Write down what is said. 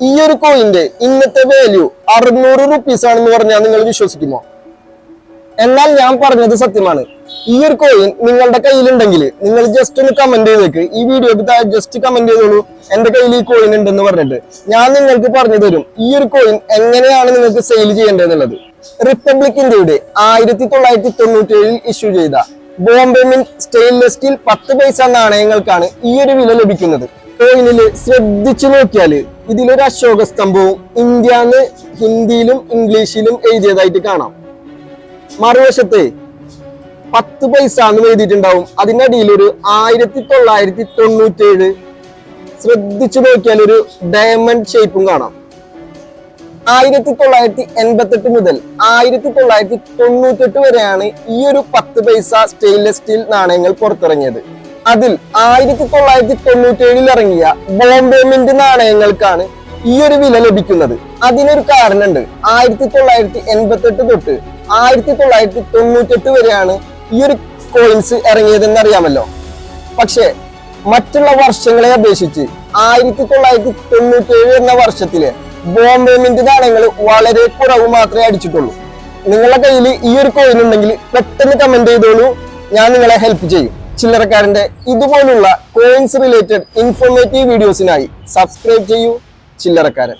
ഈ ഒരു കോയിന്റെ ഇന്നത്തെ വാല്യൂ 600 റുപ്പീസ് ആണെന്ന് പറഞ്ഞാൽ നിങ്ങൾ വിശ്വസിക്കുമോ? എന്നാൽ ഞാൻ പറഞ്ഞത് സത്യമാണ്. ഈ ഒരു കോയിൻ നിങ്ങളുടെ കയ്യിലുണ്ടെങ്കിൽ നിങ്ങൾ ജസ്റ്റ് ഒന്ന് കമന്റ് ചെയ്തേക്ക്. ഈ വീഡിയോക്ക് ജസ്റ്റ് കമന്റ് ചെയ്തോളൂ, എന്റെ കയ്യിൽ ഈ കോയിൻ ഉണ്ടെന്ന് പറഞ്ഞിട്ട്. ഞാൻ നിങ്ങൾക്ക് പറഞ്ഞു തരും ഈ ഒരു കോയിൻ എങ്ങനെയാണ് നിങ്ങൾക്ക് സെയിൽ ചെയ്യേണ്ടതെന്നുള്ളത്. റിപ്പബ്ലിക് ഇന്ത്യയുടെ 1997 ഇഷ്യൂ ചെയ്ത ബോംബെ മിന്റ് സ്റ്റെയിൻലെസ് സ്റ്റീൽ 10 പൈസ നാണയങ്ങൾക്കാണ് ഈ ഒരു വില ലഭിക്കുന്നത്. കോയിനില് ശ്രദ്ധിച്ചു നോക്കിയാല് ഇതിലൊരു അശോക സ്തംഭവും ഇന്ത്യന്ന് ഹിന്ദിയിലും ഇംഗ്ലീഷിലും എഴുതിയതായിട്ട് കാണാം. മറുവശത്തെ 10 പൈസ എന്ന് എഴുതിയിട്ടുണ്ടാവും. അതിനടിയിൽ ഒരു 1997 ശ്രദ്ധിച്ചു നോക്കിയാൽ ഒരു ഡയമണ്ട് ഷേപ്പും കാണാം. 1988 മുതൽ 1998 വരെയാണ് ഈ ഒരു 10 പൈസ സ്റ്റെയിൻലെസ് സ്റ്റീൽ നാണയങ്ങൾ പുറത്തിറങ്ങിയത്. അതിൽ 1997 ഇറങ്ങിയ ബോംബെ മിന്റ് നാണയങ്ങൾക്കാണ് ഈ ഒരു വില ലഭിക്കുന്നത്. അതിനൊരു കാരണമുണ്ട്. 1988 തൊട്ട് 1998 വരെയാണ് ഈ ഒരു കോയിൻസ് ഇറങ്ങിയതെന്ന് അറിയാമല്ലോ. പക്ഷെ മറ്റുള്ള വർഷങ്ങളെ അപേക്ഷിച്ച് 1997 എന്ന വർഷത്തിലെ ബോംബെ മിന്റ് നാണയങ്ങൾ വളരെ കുറവ് മാത്രമേ അടിച്ചിട്ടുള്ളൂ. നിങ്ങളുടെ കയ്യിൽ ഈ ഒരു കോയിൻ ഉണ്ടെങ്കിൽ പെട്ടെന്ന് കമന്റ് ചെയ്തോളൂ, ഞാൻ നിങ്ങളെ ഹെൽപ്പ് ചെയ്യും. ചില്ലറക്കാരന്റെ ഇതുപോലുള്ള കോയിൻസ് റിലേറ്റഡ് ഇൻഫോർമേറ്റീവ് വീഡിയോസിനായി സബ്സ്ക്രൈബ് ചെയ്യൂ ചില്ലറക്കാരൻ.